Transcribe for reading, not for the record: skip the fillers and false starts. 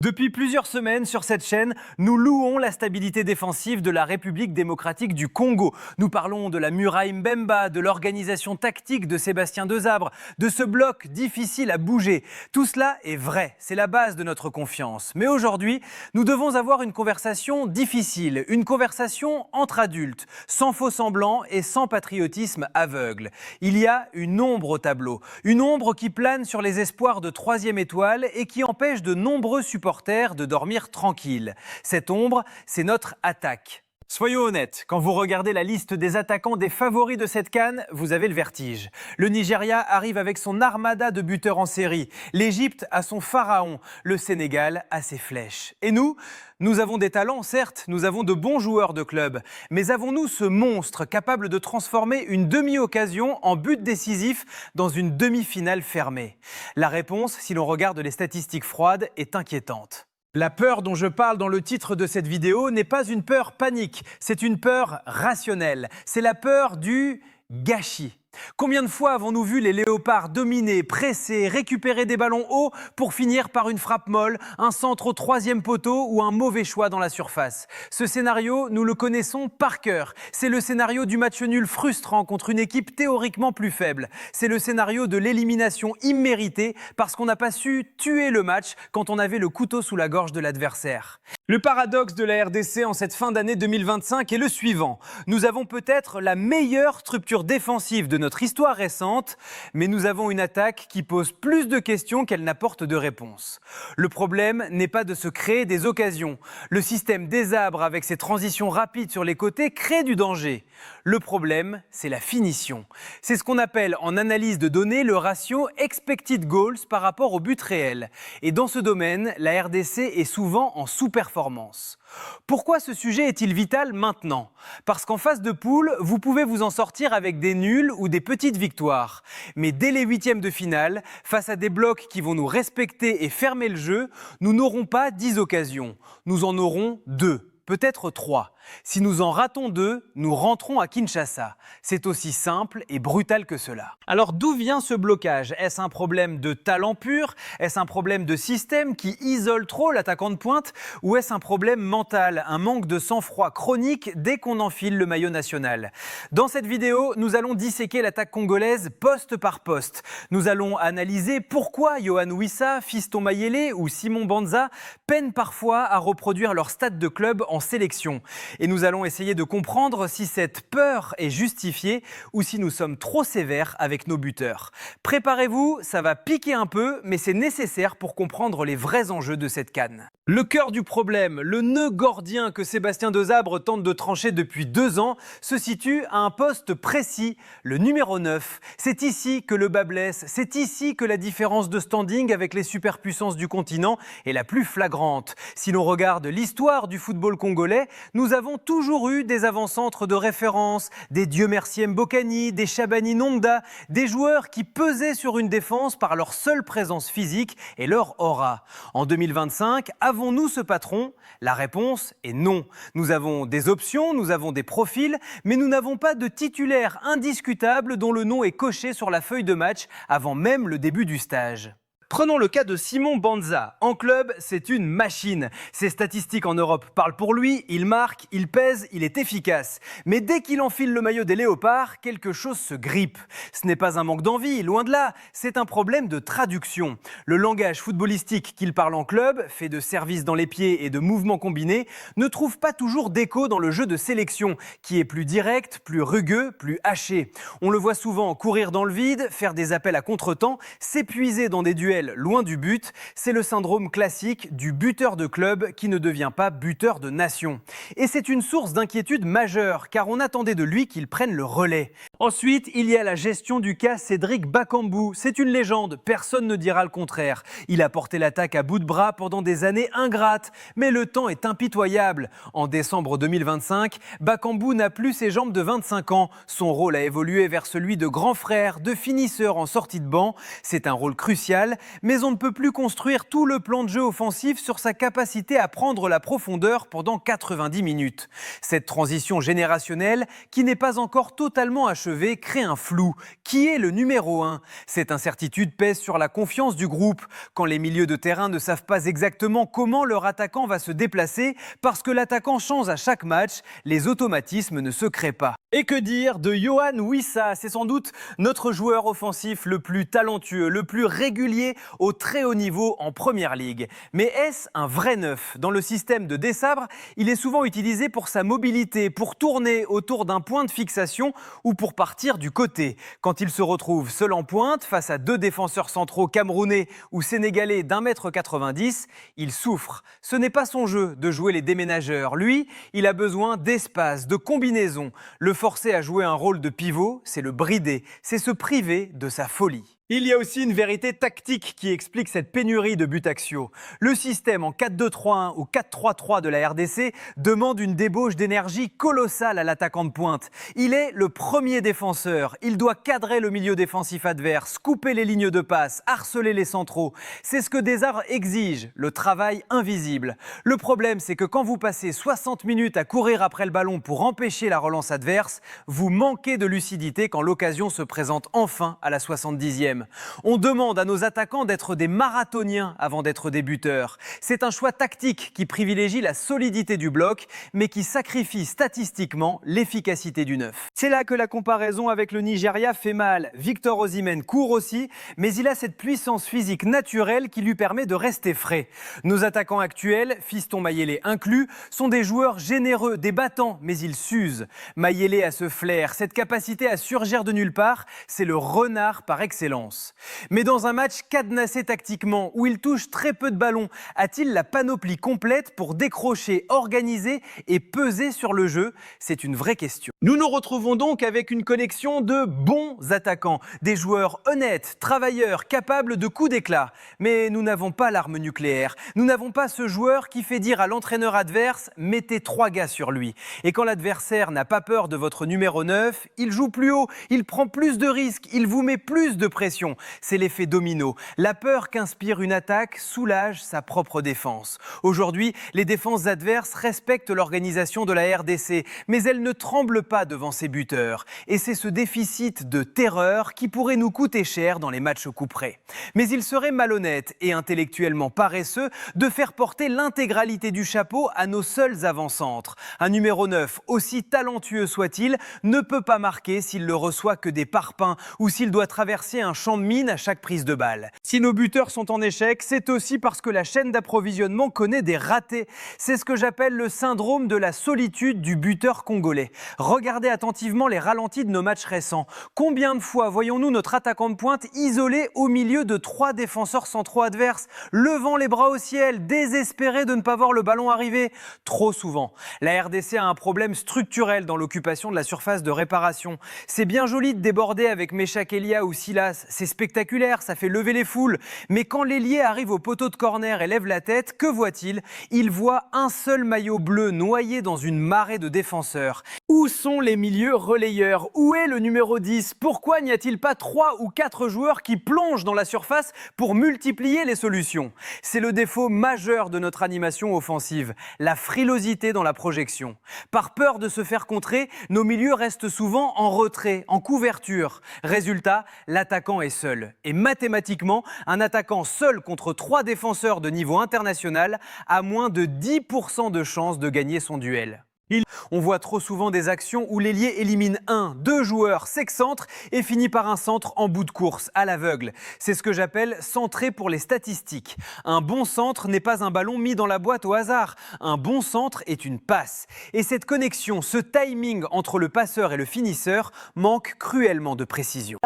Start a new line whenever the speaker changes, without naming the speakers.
Depuis plusieurs semaines sur cette chaîne, nous louons la stabilité défensive de la République démocratique du Congo. Nous parlons de la muraille Mbemba, de l'organisation tactique de Sébastien Desabre, de ce bloc difficile à bouger. Tout cela est vrai, c'est la base de notre confiance. Mais aujourd'hui, nous devons avoir une conversation difficile, une conversation entre adultes, sans faux semblants et sans patriotisme aveugle. Il y a une ombre au tableau, une ombre qui plane sur les espoirs de troisième étoile et qui empêche de nombreux supporters de dormir tranquille. Cette ombre, c'est notre attaque. Soyons honnêtes, quand vous regardez la liste des attaquants des favoris de cette CAN, vous avez le vertige. Le Nigeria arrive avec son armada de buteurs en série. L'Égypte a son pharaon. Le Sénégal a ses flèches. Et nous avons des talents, certes, nous avons de bons joueurs de club. Mais avons-nous ce monstre capable de transformer une demi-occasion en but décisif dans une demi-finale fermée? La réponse, si l'on regarde les statistiques froides, est inquiétante. La peur dont je parle dans le titre de cette vidéo n'est pas une peur panique, c'est une peur rationnelle. C'est la peur du gâchis. Combien de fois avons-nous vu les léopards dominer, presser, récupérer des ballons hauts pour finir par une frappe molle, un centre au troisième poteau ou un mauvais choix dans la surface? Ce scénario, nous le connaissons par cœur. C'est le scénario du match nul frustrant contre une équipe théoriquement plus faible. C'est le scénario de l'élimination imméritée parce qu'on n'a pas su tuer le match quand on avait le couteau sous la gorge de l'adversaire. Le paradoxe de la RDC en cette fin d'année 2025 est le suivant. Nous avons peut-être la meilleure structure défensive de notre histoire récente, mais nous avons une attaque qui pose plus de questions qu'elle n'apporte de réponses. Le problème n'est pas de se créer des occasions. Le système Desabre, avec ses transitions rapides sur les côtés, crée du danger. Le problème, c'est la finition. C'est ce qu'on appelle en analyse de données le ratio expected goals par rapport au but réel. Et dans ce domaine, la RDC est souvent en sous-performance. Pourquoi ce sujet est-il vital maintenant? Parce qu'en phase de poule, vous pouvez vous en sortir avec des nuls ou des petites victoires. Mais dès les huitièmes de finale, face à des blocs qui vont nous respecter et fermer le jeu, nous n'aurons pas 10 occasions. Nous en aurons 2. Peut-être 3. Si nous en ratons 2, nous rentrons à Kinshasa. C'est aussi simple et brutal que cela. Alors d'où vient ce blocage? Est-ce un problème de talent pur? Est-ce un problème de système qui isole trop l'attaquant de pointe? Ou est-ce un problème mental, un manque de sang-froid chronique dès qu'on enfile le maillot national? Dans cette vidéo, nous allons disséquer l'attaque congolaise poste par poste. Nous allons analyser pourquoi Yohan Wissa, Fiston Mayele ou Simon Banza peinent parfois à reproduire leur stade de club en sélection. Et nous allons essayer de comprendre si cette peur est justifiée ou si nous sommes trop sévères avec nos buteurs. Préparez-vous, ça va piquer un peu, mais c'est nécessaire pour comprendre les vrais enjeux de cette CAN. Le cœur du problème, le nœud gordien que Sébastien Desabre tente de trancher depuis 2 ans, se situe à un poste précis, le numéro 9. C'est ici que le bât blesse, c'est ici que la différence de standing avec les superpuissances du continent est la plus flagrante. Si l'on regarde l'histoire du football congolais, nous avons toujours eu des avant-centres de référence, des Dieu merci Mbokani, des Chabani Nonda, des joueurs qui pesaient sur une défense par leur seule présence physique et leur aura. En 2025, avons-nous ce patron? La réponse est non. Nous avons des options, nous avons des profils, mais nous n'avons pas de titulaire indiscutable dont le nom est coché sur la feuille de match avant même le début du stage. Prenons le cas de Simon Banza. En club, c'est une machine. Ses statistiques en Europe parlent pour lui, il marque, il pèse, il est efficace. Mais dès qu'il enfile le maillot des Léopards, quelque chose se grippe. Ce n'est pas un manque d'envie, loin de là, c'est un problème de traduction. Le langage footballistique qu'il parle en club, fait de services dans les pieds et de mouvements combinés, ne trouve pas toujours d'écho dans le jeu de sélection, qui est plus direct, plus rugueux, plus haché. On le voit souvent courir dans le vide, faire des appels à contretemps, s'épuiser dans des duels loin du but, c'est le syndrome classique du buteur de club qui ne devient pas buteur de nation. Et c'est une source d'inquiétude majeure, car on attendait de lui qu'il prenne le relais. Ensuite, il y a la gestion du cas Cédric Bakambu. C'est une légende, personne ne dira le contraire. Il a porté l'attaque à bout de bras pendant des années ingrates, mais le temps est impitoyable. En décembre 2025, Bakambu n'a plus ses jambes de 25 ans. Son rôle a évolué vers celui de grand frère, de finisseur en sortie de banc. C'est un rôle crucial, mais on ne peut plus construire tout le plan de jeu offensif sur sa capacité à prendre la profondeur pendant 90 minutes. Cette transition générationnelle, qui n'est pas encore totalement achevée, crée un flou. Qui est le numéro 1 ? Cette incertitude pèse sur la confiance du groupe. Quand les milieux de terrain ne savent pas exactement comment leur attaquant va se déplacer, parce que l'attaquant change à chaque match, les automatismes ne se créent pas. Et que dire de Yohan Wissa ? C'est sans doute notre joueur offensif le plus talentueux, le plus régulier au très haut niveau en Première Ligue. Mais est-ce un vrai neuf ? Dans le système de Dessabre, il est souvent utilisé pour sa mobilité, pour tourner autour d'un point de fixation ou pour partir du côté. Quand il se retrouve seul en pointe, face à deux défenseurs centraux camerounais ou sénégalais d'1,90 m, il souffre. Ce n'est pas son jeu de jouer les déménageurs. Lui, il a besoin d'espace, de combinaison. Le forcer à jouer un rôle de pivot, c'est le brider, c'est se priver de sa folie. Il y a aussi une vérité tactique qui explique cette pénurie de buts axiaux. Le système en 4-2-3-1 ou 4-3-3 de la RDC demande une débauche d'énergie colossale à l'attaquant de pointe. Il est le premier défenseur. Il doit cadrer le milieu défensif adverse, couper les lignes de passe, harceler les centraux. C'est ce que Dessabre exige, le travail invisible. Le problème, c'est que quand vous passez 60 minutes à courir après le ballon pour empêcher la relance adverse, vous manquez de lucidité quand l'occasion se présente enfin à la 70e. On demande à nos attaquants d'être des marathoniens avant d'être des buteurs. C'est un choix tactique qui privilégie la solidité du bloc, mais qui sacrifie statistiquement l'efficacité du neuf. C'est là que la comparaison avec le Nigeria fait mal. Victor Osimhen court aussi, mais il a cette puissance physique naturelle qui lui permet de rester frais. Nos attaquants actuels, Fiston Mayele inclus, sont des joueurs généreux, des battants, mais ils s'usent. Mayele a ce flair, cette capacité à surgir de nulle part, c'est le renard par excellence. Mais dans un match cadenassé tactiquement, où il touche très peu de ballons, a-t-il la panoplie complète pour décrocher, organiser et peser sur le jeu ? C'est une vraie question. Nous nous retrouvons donc avec une collection de bons attaquants, des joueurs honnêtes, travailleurs, capables de coups d'éclat. Mais nous n'avons pas l'arme nucléaire. Nous n'avons pas ce joueur qui fait dire à l'entraîneur adverse « mettez 3 gars sur lui ». Et quand l'adversaire n'a pas peur de votre numéro 9, il joue plus haut, il prend plus de risques, il vous met plus de pression. C'est l'effet domino. La peur qu'inspire une attaque soulage sa propre défense. Aujourd'hui, les défenses adverses respectent l'organisation de la RDC, mais elles ne tremblent pas devant ses buteurs. Et c'est ce déficit de terreur qui pourrait nous coûter cher dans les matchs au coup près. Mais il serait malhonnête et intellectuellement paresseux de faire porter l'intégralité du chapeau à nos seuls avant-centres. Un numéro 9, aussi talentueux soit-il, ne peut pas marquer s'il ne reçoit que des parpaings ou s'il doit traverser un champ de mine à chaque prise de balle. Si nos buteurs sont en échec, c'est aussi parce que la chaîne d'approvisionnement connaît des ratés. C'est ce que j'appelle le syndrome de la solitude du buteur congolais. Regardez attentivement les ralentis de nos matchs récents. Combien de fois voyons-nous notre attaquant de pointe isolé au milieu de 3 défenseurs centraux adverses, levant les bras au ciel, désespéré de ne pas voir le ballon arriver ? Trop souvent. La RDC a un problème structurel dans l'occupation de la surface de réparation. C'est bien joli de déborder avec Meshak Elia ou Silas. C'est spectaculaire, ça fait lever les foules. Mais quand l'ailier arrive au poteau de corner et lève la tête, que voit-il ? Il voit un seul maillot bleu noyé dans une marée de défenseurs. Où sont les milieux relayeurs ? Où est le numéro 10 ? Pourquoi n'y a-t-il pas 3 ou 4 joueurs qui plongent dans la surface pour multiplier les solutions ? C'est le défaut majeur de notre animation offensive, la frilosité dans la projection. Par peur de se faire contrer, nos milieux restent souvent en retrait, en couverture. Résultat, l'attaquant est seul. Et mathématiquement, un attaquant seul contre 3 défenseurs de niveau international a moins de 10% de chances de gagner son duel. On voit trop souvent des actions où l'ailier élimine 1, 2 joueurs, s'excentre et finit par un centre en bout de course, à l'aveugle. C'est ce que j'appelle centrer pour les statistiques. Un bon centre n'est pas un ballon mis dans la boîte au hasard. Un bon centre est une passe. Et cette connexion, ce timing entre le passeur et le finisseur manque cruellement de précision.